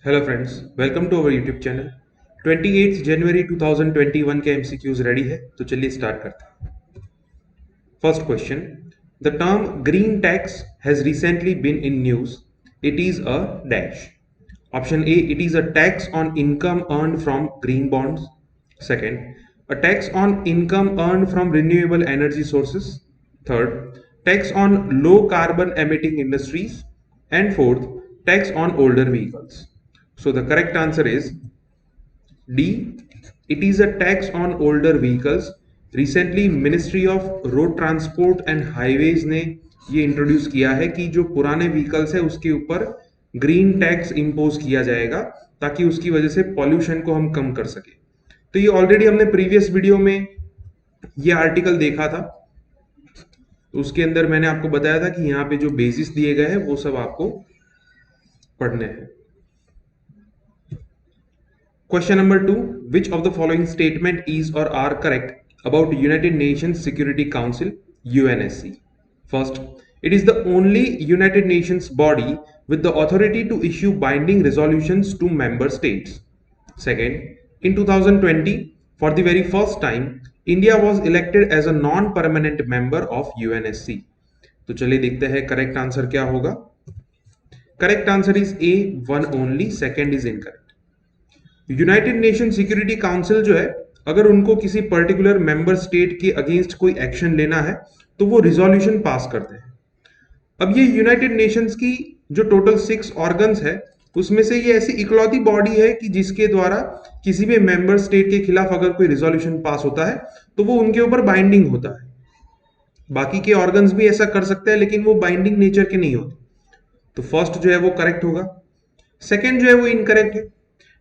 Hello friends, welcome to our YouTube channel. 28 जनवरी 2021 के MCQs ready है, तो चलिए स्टार्ट करते हैं। First question, the term green tax has recently been in news. It is a dash. Option A, it is a tax on income earned from green bonds. Second, a tax on income earned from renewable energy sources. Third, tax on low carbon emitting industries. And fourth, tax on older vehicles. So the correct answer is D. It is a tax on older vehicles. Recently Ministry of Road Transport and Highways ने ये introduce किया है कि जो पुराने vehicles है उसके ऊपर ग्रीन टैक्स इम्पोज किया जाएगा ताकि उसकी वजह से पॉल्यूशन को हम कम कर सके। तो ये ऑलरेडी हमने प्रीवियस वीडियो में ये आर्टिकल देखा था। उसके अंदर मैंने आपको बताया था कि यहाँ पे जो बेसिस दिए गए हैं वो सब आपको पढ़ने हैं। Question number 2, which of the following statement is or are correct about United Nations Security Council UNSC? First, it is the only United Nations body with the authority to issue binding resolutions to member states. Second, in 2020, for the very first time, India was elected as a non-permanent member of UNSC. तो चलिए देखते हैं correct answer क्या होगा। Correct answer is A, one only. Second is incorrect. United nation security council जो है, अगर उनको किसी पर्टिकुलर मेंबर स्टेट के अगेंस्ट कोई एक्शन लेना है तो वो रिजोल्यूशन पास करते हैं। अब ये यूनाइटेड नेशंस की जो टोटल 6 ऑर्गन्स है उसमें से ये ऐसी इकलौती बॉडी है कि जिसके द्वारा किसी भी मेंबर स्टेट के खिलाफ अगर कोई रिजोल्यूशन पास होता है तो वो उनके ऊपर बाइंडिंग होता है। बाकी के ऑर्गन्स भी ऐसा कर सकते हैं लेकिन वो बाइंडिंग नेचर के नहीं होते। तो फर्स्ट जो है वो करेक्ट होगा। सेकेंड जो है वो इनकरेक्ट है।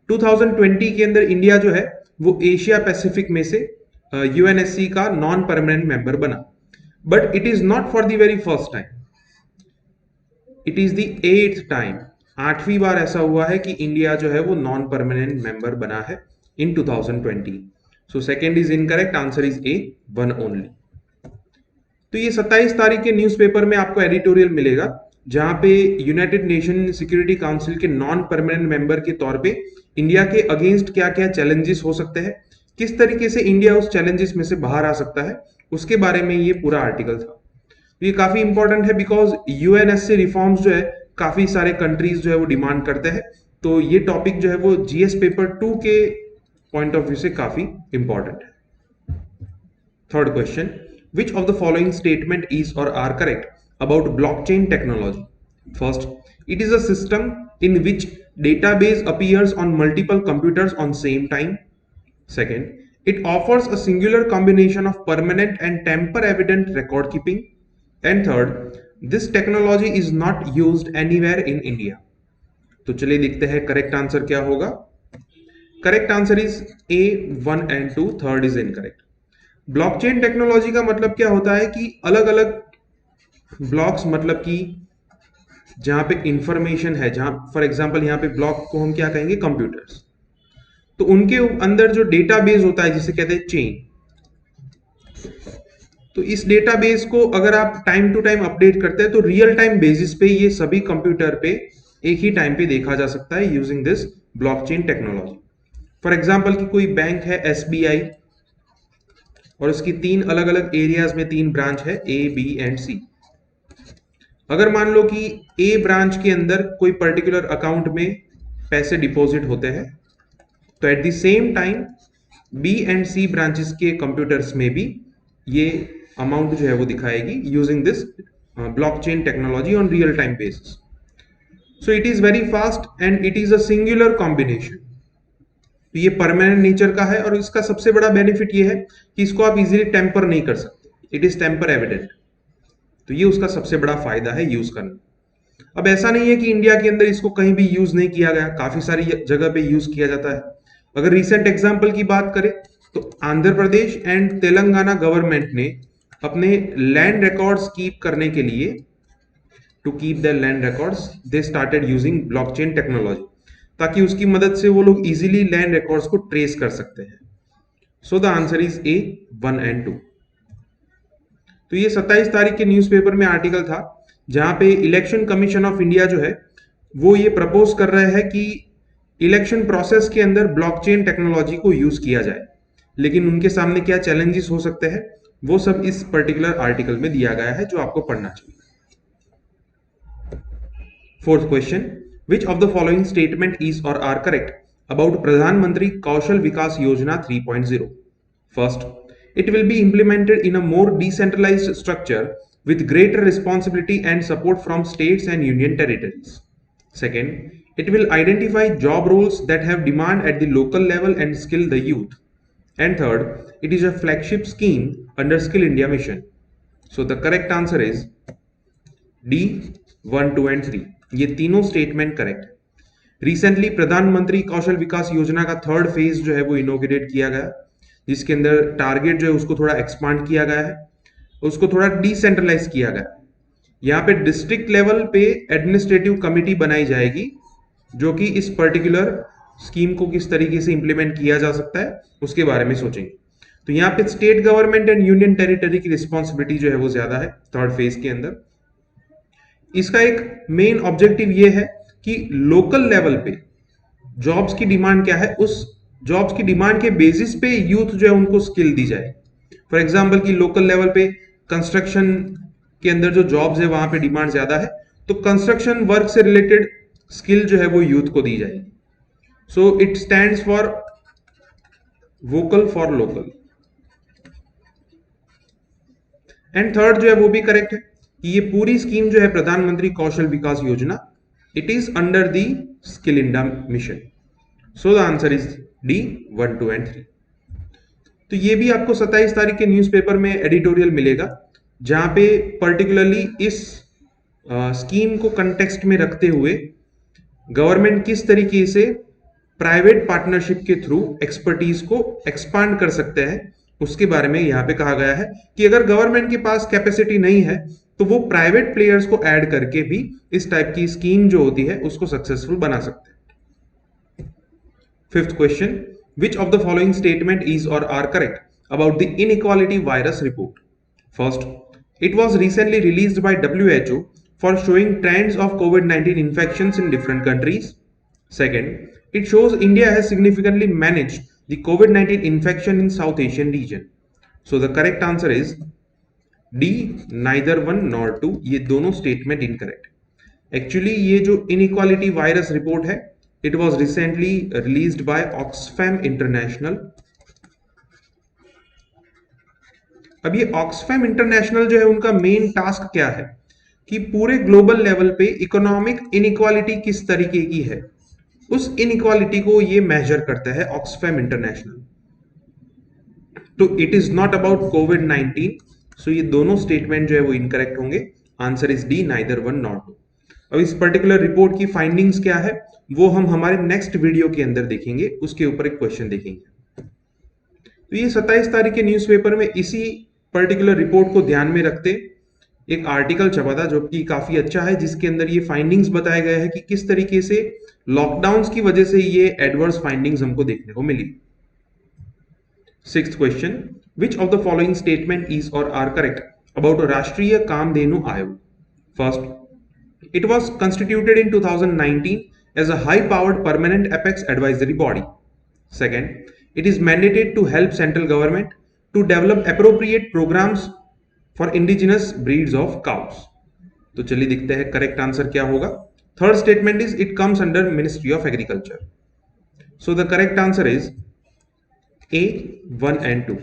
2020 के अंदर इंडिया जो है वो एशिया पैसिफिक में से यूएनएससी का नॉन परमानेंट मेंबर बना, but it is not for the very first time, it is the 8th time. 8वीं बार ऐसा हुआ है कि इंडिया जो है वो नॉन परमानेंट मेंबर बना है इन 2020। So second is incorrect, answer is A, one only. तो ये 27 तारीख के न्यूज़पेपर में आपको एडिटोरियल मिलेगा जहां पे यूनाइटेड नेशन सिक्योरिटी काउंसिल के नॉन परमानेंट मेंबर के तौर पे इंडिया के अगेंस्ट क्या क्या चैलेंजेस हो सकते हैं, किस तरीके से इंडिया उस चैलेंजेस में से बाहर आ सकता है, उसके बारे में ये पूरा आर्टिकल था। तो ये काफी इंपॉर्टेंट है बिकॉज यूएनएससी रिफॉर्म्स जो है काफी सारे कंट्रीज जो है वो डिमांड करते हैं। तो ये टॉपिक जो है वो जीएस पेपर 2 के पॉइंट ऑफ व्यू से काफी इंपॉर्टेंट है। Third question, which of the following statement is or are correct about blockchain technology? First, it is a system in which database appears on multiple computers on same time. Second, it offers a singular combination of permanent and tamper evident record keeping. And third, this technology is not used anywhere in India. तो चलिए देखते हैं correct answer क्या होगा। Correct answer is A, 1 and 2, third is incorrect. Blockchain technology का मतलब क्या होता है कि अलग अलग ब्लॉक्स, मतलब कि जहां पे इंफॉर्मेशन है, जहां फॉर एग्जांपल यहाँ पे ब्लॉक को हम क्या कहेंगे, कंप्यूटर्स, तो उनके अंदर जो डेटाबेस होता है जिसे कहते हैं चेन, तो इस डेटाबेस को अगर आप टाइम टू टाइम अपडेट करते हैं तो रियल टाइम बेसिस पे ये सभी कंप्यूटर पे एक ही टाइम पे देखा जा सकता है using this blockchain technology. For example कि कोई बैंक है एसबीआई और उसकी 3 अलग अलग एरियाज में 3 ब्रांच है, ए, बी एंड सी। अगर मान लो कि ए ब्रांच के अंदर कोई पर्टिकुलर अकाउंट में पैसे डिपॉजिट होते हैं तो at the same time B and C branches के कंप्यूटर्स में भी ये अमाउंट जो है वो दिखाएगी using this blockchain technology on real time basis. So it is very fast and it is a singular combination. तो ये परमानेंट नेचर का है और इसका सबसे बड़ा बेनिफिट ये है कि इसको आप इजीली टेम्पर नहीं कर सकते, इट इज टेम्पर एविडेंट। तो ये उसका सबसे बड़ा फायदा है यूज करना। अब ऐसा नहीं है कि इंडिया के अंदर इसको कहीं भी यूज नहीं किया गया, काफी सारी जगह पे यूज किया जाता है। अगर रिसेंट एग्जांपल की बात करें तो आंध्र प्रदेश एंड तेलंगाना गवर्नमेंट ने अपने लैंड रिकॉर्ड्स कीप करने के लिए, to keep the land records, they started using blockchain technology, ताकि उसकी मदद से वो लोग इजीली लैंड रिकॉर्ड्स को ट्रेस कर सकते हैं। So the answer is A, 1 and 2। तो ये 27 तारीख के न्यूज़पेपर में आर्टिकल था जहां पे इलेक्शन कमीशन ऑफ इंडिया जो है वो ये प्रपोज कर रहे हैं कि इलेक्शन प्रोसेस के अंदर ब्लॉकचेन टेक्नोलॉजी को यूज किया जाए, लेकिन उनके सामने क्या चैलेंजेस हो सकते हैं वो सब इस पर्टिकुलर आर्टिकल में दिया गया है जो आपको पढ़ना चाहिए। Fourth question, which of the following statement is और आर करेक्ट अबाउट प्रधानमंत्री कौशल विकास योजना 3.0? First, it will be implemented in a more decentralized structure with greater responsibility and support from states and union territories. Second, it will identify job roles that have demand at the local level and skill the youth. And third, it is a flagship scheme under Skill India mission. So the correct answer is D, 1, 2 and 3. ये तीनों statement correct है। Recently प्रधानमंत्री कौशल विकास योजना का third phase जो है वो इनोग्रेट किया गया, जिसके अंदर टारगेट जो है उसको थोड़ा एक्सपांड किया गया है, उसको थोड़ा डिसेंट्रलाइज किया गया है। यहाँ पे डिस्ट्रिक्ट लेवल पे एडमिनिस्ट्रेटिव कमिटी बनाई जाएगी जो कि इस पर्टिकुलर स्कीम को किस तरीके से इंप्लीमेंट किया जा सकता है उसके बारे में सोचेंगे। तो यहाँ पे state government and union territory की रिस्पॉन्सिबिलिटी जो है वो ज्यादा है थर्ड फेज के अंदर। इसका एक मेन ऑब्जेक्टिव ये है कि लोकल लेवल पे जॉब्स की डिमांड क्या है, उस जॉब्स की डिमांड के बेसिस पे यूथ जो है उनको स्किल दी जाए। फॉर एग्जांपल कि लोकल लेवल पे कंस्ट्रक्शन के अंदर जो जॉब्स है वहां पे डिमांड ज्यादा है, तो कंस्ट्रक्शन वर्क से रिलेटेड स्किल जो है वो यूथ को दी जाएगी। So it stands for vocal for local. And third जो है वो भी करेक्ट है कि ये पूरी स्कीम जो है प्रधानमंत्री कौशल विकास योजना, it is under the skill India mission. So the answer is D, 1, 2 and 3। तो ये भी आपको 27 तारीख के न्यूज़पेपर में एडिटोरियल मिलेगा जहां पे पर्टिकुलरली इस स्कीम को कंटेक्स्ट में रखते हुए गवर्नमेंट किस तरीके से प्राइवेट पार्टनरशिप के थ्रू एक्सपर्टीज को एक्सपांड कर सकते हैं उसके बारे में यहाँ पे कहा गया है कि अगर गवर्नमेंट के पास कैपेसिटी नहीं है तो वो प्राइवेट प्लेयर्स को ऐड करके भी इस टाइप की स्कीम जो होती है उसको सक्सेसफुल बना सकते हैं। Fifth question, which of the following statement is or are correct about the inequality virus report? First, it was recently released by WHO for showing trends of COVID-19 infections in different countries. Second, it shows India has significantly managed the COVID-19 infection in South Asian region. So the correct answer is D, neither one nor two. ये दोनों statement incorrect. Actually ये जो inequality virus report है, it was recently released by Oxfam International. अब ये Oxfam International जो है उनका मेन टास्क क्या है कि पूरे ग्लोबल लेवल पे इकोनॉमिक इनइक्वालिटी किस तरीके की है, उस इनइक्वालिटी को ये मेजर करता है Oxfam International। तो इट इज नॉट अबाउट कोविड-19। सो ये दोनों स्टेटमेंट जो है वो इनकरेक्ट होंगे। Answer is D, neither one not two. अब इस पर्टिकुलर रिपोर्ट की फाइंडिंग्स क्या है वो हम हमारे नेक्स्ट वीडियो के अंदर देखेंगे, उसके ऊपर एक क्वेश्चन देखेंगे। तो ये 27 तारीख के न्यूज़पेपर में इसी पर्टिकुलर रिपोर्ट को ध्यान में रखते एक आर्टिकल छपा था जो कि काफी अच्छा है, जिसके अंदर ये फाइंडिंग्स बताए गए हैं कि किस तरीके से लॉकडाउन की वजह से ये एडवर्स फाइंडिंग्स हमको देखने को मिली। Sixth question, which of the following statement is और are correct about Rashtriya Kamdhenu Aayog? First, it was constituted in 2019 as a high-powered permanent apex advisory body. Second, it is mandated to help central government to develop appropriate programs for indigenous breeds of cows. तो चलिए देखते हैं correct answer क्या होगा। Third statement is it comes under ministry of agriculture. So the correct answer is A, 1 and 2।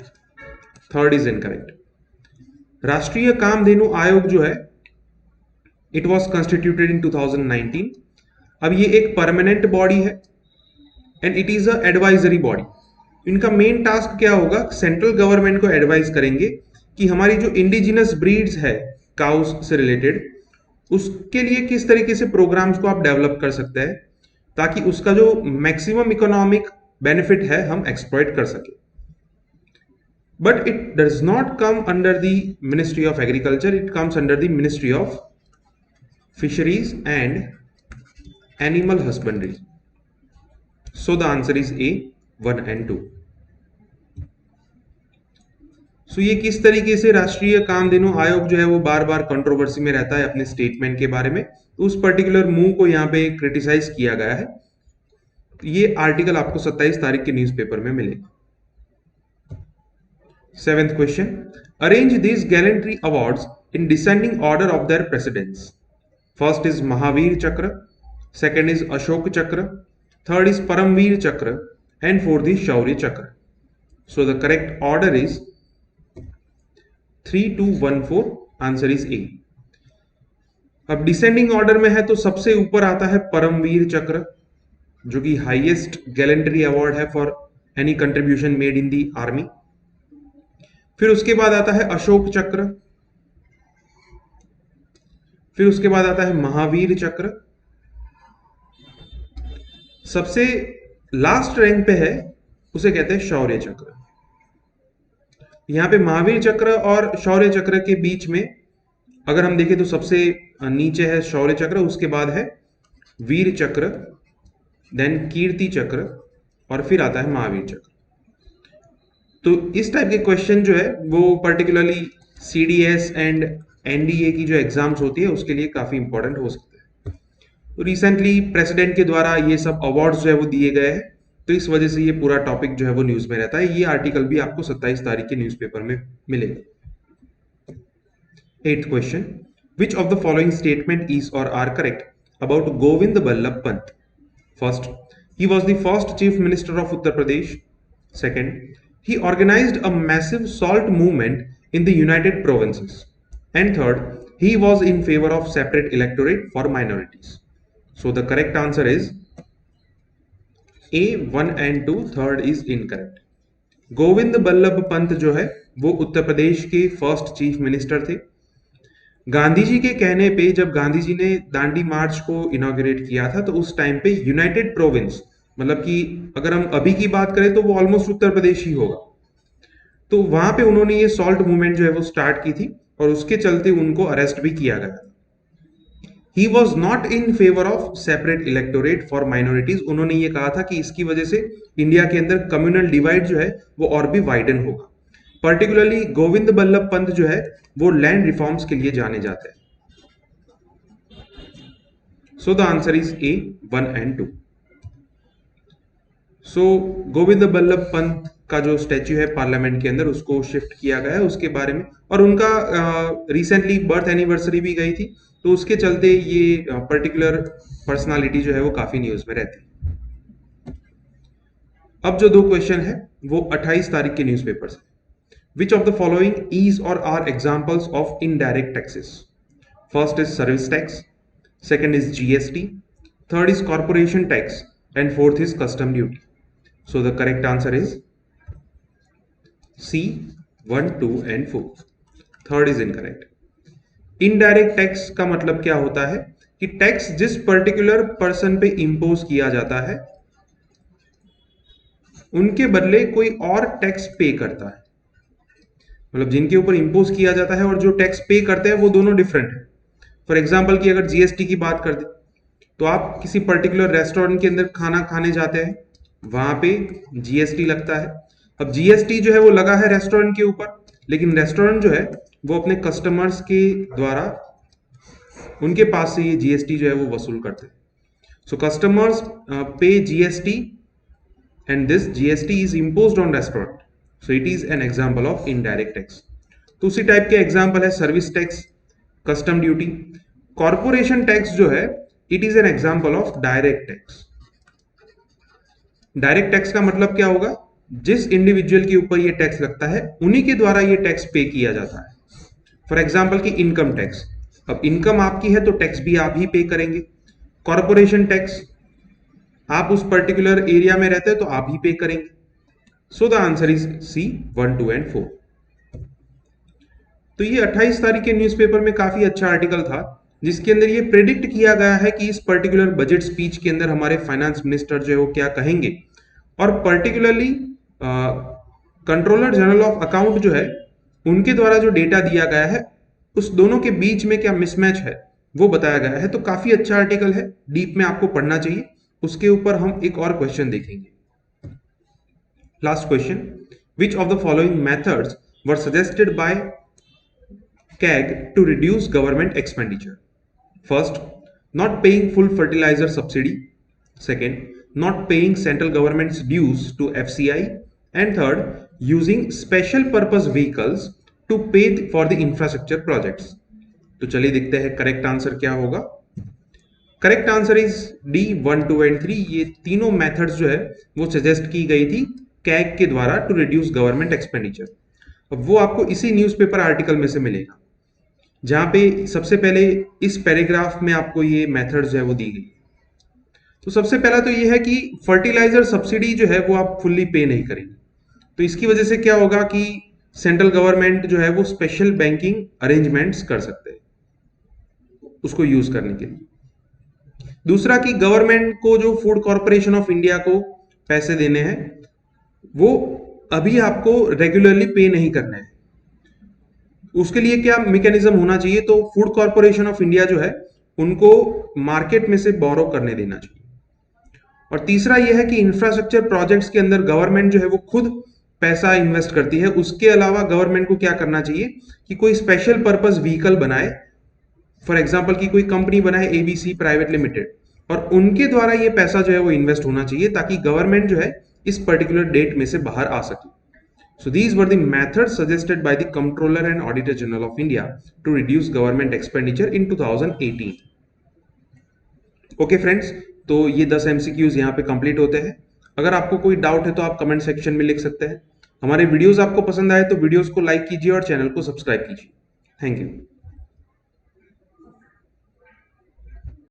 Third is incorrect. राष्ट्रीय कामधेनु आयोग जो है इट वॉज कंस्टिट्यूटेड इन 2019। अब ये एक परमानेंट बॉडी है and it is a advisory body. इनका मेन टास्क क्या होगा, सेंट्रल गवर्नमेंट को एडवाइज करेंगे कि हमारी जो इंडिजिनस ब्रीड्स है काउस से रिलेटेड, उसके लिए किस तरीके से प्रोग्राम्स को आप डेवलप कर सकते हैं ताकि उसका जो मैक्सिमम इकोनॉमिक बेनिफिट है हम एक्सप्लॉइट कर सके। But it does not come under the ministry of agriculture, it comes under the ministry of fisheries and animal husbandry. So the answer is A, 1 and 2। So ये किस तरीके से राष्ट्रीय कामधेनु आयोग जो है वो बार बार कंट्रोवर्सी में रहता है अपने स्टेटमेंट के बारे में, उस पर्टिकुलर मूव को यहाँ पे क्रिटिसाइज किया गया है। ये आर्टिकल आपको 27 तारीख के न्यूज़पेपर में मिलेगा। 7th question. Arrange these gallantry awards in descending order of their precedence. First is Mahavir Chakra, second is Ashok Chakra, third is Paramveer Chakra, and fourth is Shaurya Chakra. So the correct order is 3, 2, 1, 4. Answer is A. अब descending order में है तो सबसे ऊपर आता है परमवीर चक्र, जो कि हाईएस्ट गैलेंट्री अवार्ड है for any contribution made in the army. फिर उसके बाद आता है अशोक चक्र, फिर उसके बाद आता है महावीर चक्र, सबसे लास्ट रैंक पे है उसे कहते हैं शौर्य चक्र। यहां पे महावीर चक्र और शौर्य चक्र के बीच में अगर हम देखें तो सबसे नीचे है शौर्य चक्र, उसके बाद है वीर चक्र, देन कीर्ति चक्र और फिर आता है महावीर चक्र। तो इस टाइप के क्वेश्चन जो है वो पर्टिकुलरली सीडीएस एंड एनडीए की जो एग्जाम्स होती है उसके लिए काफी इंपॉर्टेंट हो सकते हैं। तो रिसेंटली प्रेसिडेंट के द्वारा ये सब अवार्ड्स जो है वो दिए गए हैं, तो इस वजह से ये पूरा टॉपिक जो है वो न्यूज में रहता है। ये आर्टिकल भी आपको 27 तारीख के न्यूज़पेपर में मिलेगा। 8th question. Which of the following statement is or are correct about Govind Ballabh Pant? First, he was the first chief minister of Uttar Pradesh. Second, he organized a massive salt movement in the United Provinces. And third, he was in favor of separate electorate for minorities. So the correct answer is A, 1 and 2. Third is incorrect. Govind Ballabh Pant जो है वो उत्तर प्रदेश के first chief minister थे। गांधी जी के कहने पे जब गांधी जी ने दांडी मार्च को इनॉग्रेट किया था तो उस टाइम पे यूनाइटेड प्रोविंस, मतलब कि अगर हम अभी की बात करें तो वो ऑलमोस्ट उत्तर प्रदेश ही होगा, तो वहां पे उन्होंने ये सॉल्ट मूवमेंट जो है वो स्टार्ट की थी और उसके चलते उनको अरेस्ट भी किया गया। He was not in favour of separate electorate for minorities. उन्होंने ये कहा था कि इसकी वजह से इंडिया के अंदर कम्युनल डिवाइड जो है वो और भी वाइडन होगा। पर्टिकुलरली गोविंद बल्लभ पंत जो है वो लैंड रिफॉर्म्स के लिए जाने जाते हैं। So the answer is A, 1 and 2. सो गोविंद बल्लभ पंत का जो स्टैच्यू है पार्लियामेंट के अंदर उसको शिफ्ट किया गया है उसके बारे में, और उनका रिसेंटली बर्थ एनिवर्सरी भी गई थी, तो उसके चलते ये पर्टिकुलर पर्सनालिटी जो है वो काफी न्यूज में रहती है। अब जो दो क्वेश्चन है वो 28 तारीख के न्यूज़पेपर से। Which of the following is or are examples of indirect taxes? First is service tax, second is GST, third is corporation tax, and fourth is custom duty. So the correct answer is C, 1, 2 and 4. Third is incorrect. Indirect tax का मतलब क्या होता है कि tax जिस particular person पे impose किया जाता है उनके बदले कोई और टैक्स पे करता है। मतलब जिनके ऊपर इंपोज किया जाता है और जो टैक्स पे करते हैं वो दोनों डिफरेंट है। फॉर एग्जाम्पल की अगर जीएसटी की बात कर दे तो आप किसी पर्टिकुलर रेस्टोरेंट के अंदर खाना खाने जाते हैं, वहां पे जीएसटी लगता है। अब जीएसटी जो है वो लगा है रेस्टोरेंट के ऊपर, लेकिन रेस्टोरेंट जो है वो अपने कस्टमर्स के द्वारा उनके पास से ये जीएसटी जो है वो वसूल करते हैं। सो कस्टमर्स पे GST and this GST is imposed on restaurant, so it is an example of indirect tax. तो उसी टाइप के एग्जाम्पल है service tax, custom duty. Corporation tax जो है it is an example of direct tax. Direct tax का मतलब क्या होगा, जिस इंडिविजुअल के ऊपर ये टैक्स लगता है उन्हीं के द्वारा ये टैक्स पे किया जाता है। फॉर एग्जाम्पल की इनकम टैक्स, अब इनकम आपकी है तो टैक्स भी आप ही पे करेंगे। कॉर्पोरेशन टैक्स, आप उस पर्टिकुलर एरिया में रहते हैं तो आप ही पे करेंगे। So the answer is C, 1, 2 and 4। तो ये 28 तारीख के न्यूज़पेपर में काफी अच्छा आर्टिकल था जिसके अंदर ये प्रेडिक्ट किया गया है कि इस पर्टिकुलर बजट स्पीच के अंदर हमारे फाइनेंस मिनिस्टर जो है वो क्या कहेंगे, और particularly controller general of account जो है उनके द्वारा जो डेटा दिया गया है उस दोनों के बीच में क्या मिसमैच है वो बताया गया है। तो काफी अच्छा आर्टिकल है, डीप में आपको पढ़ना चाहिए। उसके ऊपर हम एक और क्वेश्चन देखेंगे। Last question, which of the following methods were suggested by CAG to reduce government expenditure? First, not paying full fertilizer subsidy. Second, not paying central government's dues to FCI, and third, using special purpose vehicles to pay for the infrastructure projects. तो चलिए देखते हैं correct answer क्या होगा। Correct answer is D 1, 2 and 3। ये तीनों methods जो है वो सजेस्ट की गई थी कैग के द्वारा टू रिड्यूस गवर्नमेंट एक्सपेंडिचर। अब वो आपको इसी न्यूज़पेपर आर्टिकल में से मिलेगा, जहां पे सबसे पहले इस पैराग्राफ में आपको ये मेथड्स जो है वो दी गई। तो सबसे पहला तो ये है कि फर्टिलाइजर सब्सिडी जो है वो आप फुल्ली पे नहीं करेंगे। तो इसकी वजह से क्या होगा कि सेंट्रल गवर्नमेंट जो है वो स्पेशल बैंकिंग अरेंजमेंट्स कर सकते हैं उसको यूज करने के लिए। दूसरा कि गवर्नमेंट को जो फूड कॉर्पोरेशन ऑफ इंडिया को पैसे देने हैं वो अभी आपको रेगुलरली पे नहीं करना है। उसके लिए क्या मैकेनिज्म होना चाहिए, तो फूड कॉर्पोरेशन ऑफ इंडिया जो है उनको मार्केट में से बोरो करने देना चाहिए। और तीसरा यह है कि इंफ्रास्ट्रक्चर प्रोजेक्ट्स के अंदर गवर्नमेंट जो है वो खुद पैसा इन्वेस्ट करती है। उसके अलावा गवर्नमेंट को क्या करना चाहिए कि कोई स्पेशल पर्पस व्हीकल बनाए, फॉर एग्जांपल कि कोई कंपनी बनाए एबीसी प्राइवेट लिमिटेड, और उनके द्वारा ये पैसा जो है वो इन्वेस्ट होना चाहिए ताकि गवर्नमेंट जो है इस पर्टिकुलर डेट में से बाहर आ सके। So these were the methods suggested by the Comptroller and Auditor General of India to reduce government expenditure in 2018. Okay friends, तो ये 10 MCQs यहाँ पे कंप्लीट होते हैं। अगर आपको कोई डाउट है तो आप कमेंट सेक्शन में लिख सकते हैं। हमारे वीडियोस आपको पसंद आए तो वीडियोस को लाइक कीजिए और चैनल को सब्सक्राइब कीजिए। Thank you.